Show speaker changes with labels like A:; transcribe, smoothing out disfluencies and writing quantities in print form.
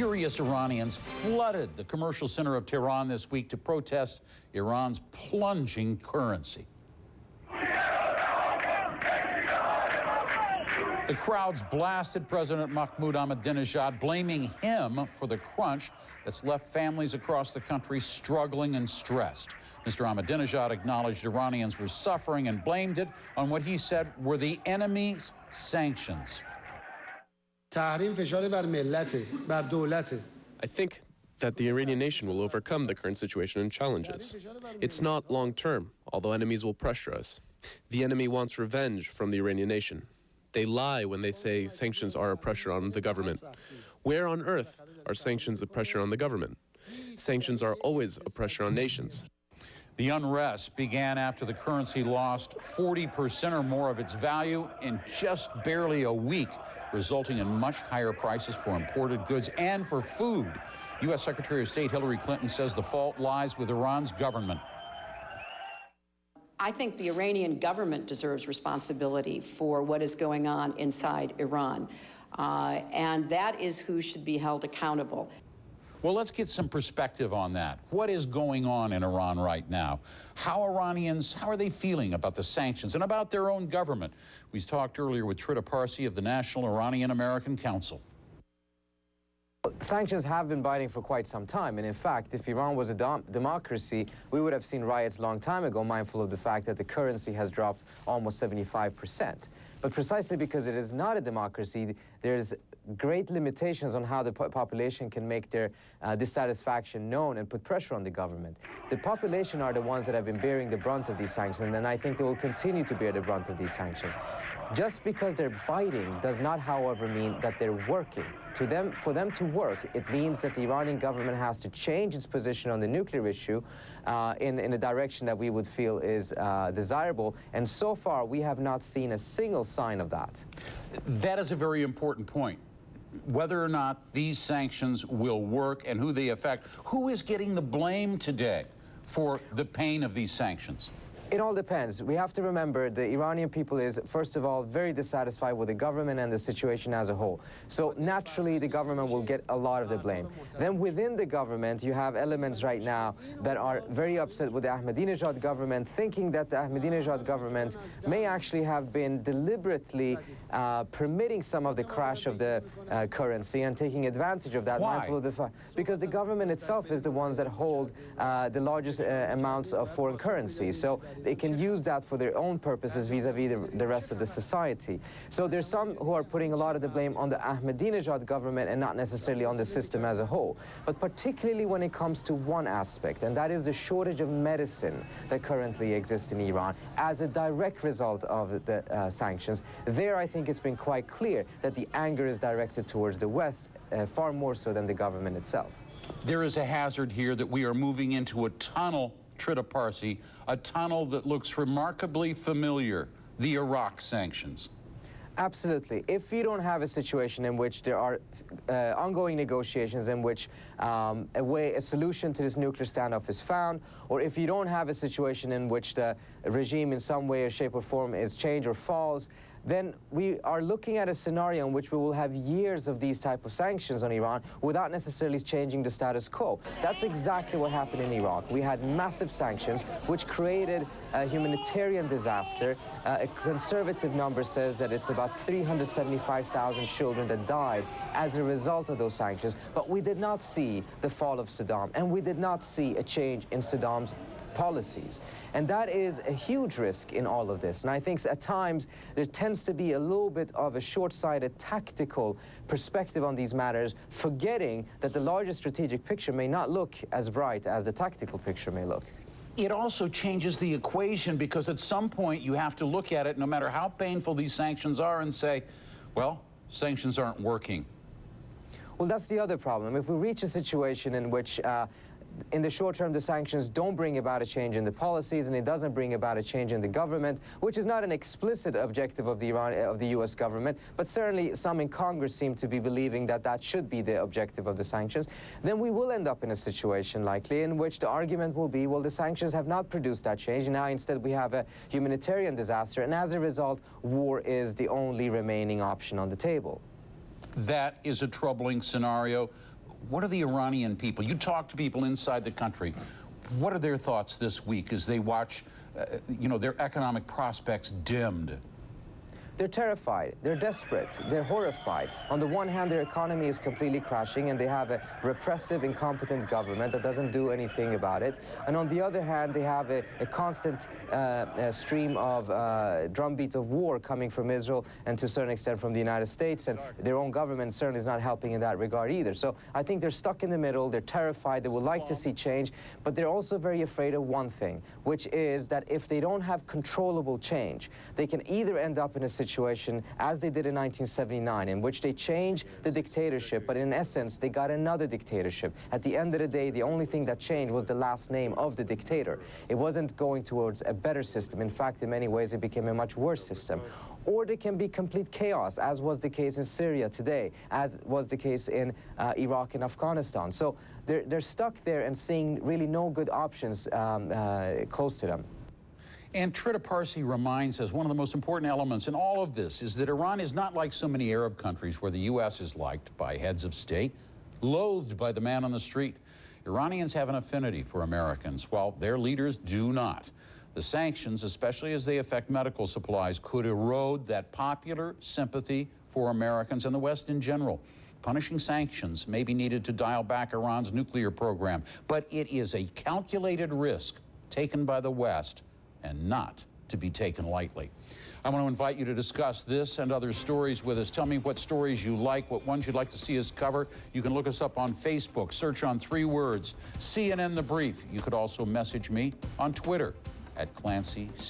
A: Furious Iranians flooded the commercial center of Tehran this week to protest Iran's plunging currency. The crowds blasted President Mahmoud Ahmadinejad, blaming him for the crunch that's left families across the country struggling and stressed. Mr. Ahmadinejad acknowledged Iranians were suffering and blamed it on what he said were the enemy's sanctions.
B: I
C: think that the Iranian nation will overcome the current situation and challenges. It's not long-term, although enemies will pressure us. The enemy wants revenge from the Iranian nation. They lie when they say sanctions are a pressure on the government. Where on earth are sanctions a pressure on the government? Sanctions are always a pressure on nations.
A: The unrest began after the currency lost 40% or more of its value in just barely a week, resulting in much higher prices for imported goods and for food. U.S. Secretary of State Hillary Clinton says the fault lies with Iran's government.
D: I think the Iranian government deserves responsibility for what is going on inside Iran, and that is who should be held accountable.
A: Well, let's get some perspective on that. What is going on in Iran right now? How are they feeling about the sanctions and about their own government? We talked earlier with Trita Parsi of the National Iranian-American Council.
E: Sanctions have been biting for quite some time, and in fact, if Iran was a democracy, we would have seen riots a long time ago, mindful of the fact that the currency has dropped almost 75%. But precisely because it is not a democracy, there's great limitations on how the population can make their dissatisfaction known and put pressure on the government. The population are the ones that have been bearing the brunt of these sanctions, and I think they will continue to bear the brunt of these sanctions. Just because they're biting does not, however, mean that they're working. For them to work, it means that the Iranian government has to change its position on the nuclear issue in a direction that we would feel is desirable. And so far, we have not seen a single sign of that.
A: That is a very important point. Whether or not these sanctions will work and who they affect, who is getting the blame today for the pain of these sanctions?
E: It all depends. We have to remember the Iranian people is, first of all, very dissatisfied with the government and the situation as a whole. So naturally, the government will get a lot of the blame. Then within the government, you have elements right now that are very upset with the Ahmadinejad government, thinking that the Ahmadinejad government may actually have been deliberately permitting some of the crash of the currency and taking advantage of that.
A: Why?
E: Because the government itself is the ones that hold the largest amounts of foreign currency. So they can use that for their own purposes vis-a-vis the rest of the society. So there's some who are putting a lot of the blame on the Ahmadinejad government and not necessarily on the system as a whole. But particularly when it comes to one aspect, and that is the shortage of medicine that currently exists in Iran as a direct result of the sanctions. There, I think it's been quite clear that the anger is directed towards the West, far more so than the government itself.
A: There is a hazard here that we are moving into a tunnel, Trita Parsi, a tunnel that looks remarkably familiar, the Iraq sanctions.
E: Absolutely. If you don't have a situation in which there are ongoing negotiations in which a solution to this nuclear standoff is found, or if you don't have a situation in which the regime in some way or shape or form is changed or falls, then we are looking at a scenario in which we will have years of these type of sanctions on Iran without necessarily changing the status quo. That's exactly what happened in Iraq. We had massive sanctions, which created a humanitarian disaster. A conservative number says that it's about 375,000 children that died as a result of those sanctions. But we did not see the fall of Saddam, and we did not see a change in Saddam's policies. And that is a huge risk in all of this. And I think at times there tends to be a little bit of a short-sighted tactical perspective on these matters, forgetting that the larger strategic picture may not look as bright as the tactical picture may look.
A: It also changes the equation because at some point you have to look at it, no matter how painful these sanctions are, and say, well, sanctions aren't working.
E: Well, that's the other problem. If we reach a situation in which in the short term, the sanctions don't bring about a change in the policies, and it doesn't bring about a change in the government, which is not an explicit objective of the U.S. government, but certainly some in Congress seem to be believing that that should be the objective of the sanctions. Then we will end up in a situation likely in which the argument will be, well, the sanctions have not produced that change, and now instead we have a humanitarian disaster, and as a result, war is the only remaining option on the table.
A: That is a troubling scenario. What are the Iranian people? You talk to people inside the country. What are their thoughts this week as they watch, their economic prospects dimmed?
E: They're terrified, they're desperate, they're horrified. On the one hand, their economy is completely crashing and they have a repressive, incompetent government that doesn't do anything about it. And on the other hand, they have a constant stream of drumbeat of war coming from Israel and to a certain extent from the United States, and their own government certainly is not helping in that regard either. So I think they're stuck in the middle, they're terrified, they would like to see change, but they're also very afraid of one thing, which is that if they don't have controllable change, they can either end up in a situation as they did in 1979, in which they changed the dictatorship, but in essence, they got another dictatorship. At the end of the day, the only thing that changed was the last name of the dictator. It wasn't going towards a better system. In fact, in many ways, it became a much worse system. Or there can be complete chaos, as was the case in Syria today, as was the case in Iraq and Afghanistan. So they're stuck there and seeing really no good options close to them.
A: And Trita Parsi reminds us one of the most important elements in all of this is that Iran is not like so many Arab countries where the U.S. is liked by heads of state, loathed by the man on the street. Iranians have an affinity for Americans, while their leaders do not. The sanctions, especially as they affect medical supplies, could erode that popular sympathy for Americans and the West in general. Punishing sanctions may be needed to dial back Iran's nuclear program, but it is a calculated risk taken by the West and not to be taken lightly. I want to invite you to discuss this and other stories with us. Tell me what stories you like, what ones you'd like to see us cover. You can look us up on Facebook, search on 3 words, CNN The Brief. You could also message me on Twitter @ClancyC.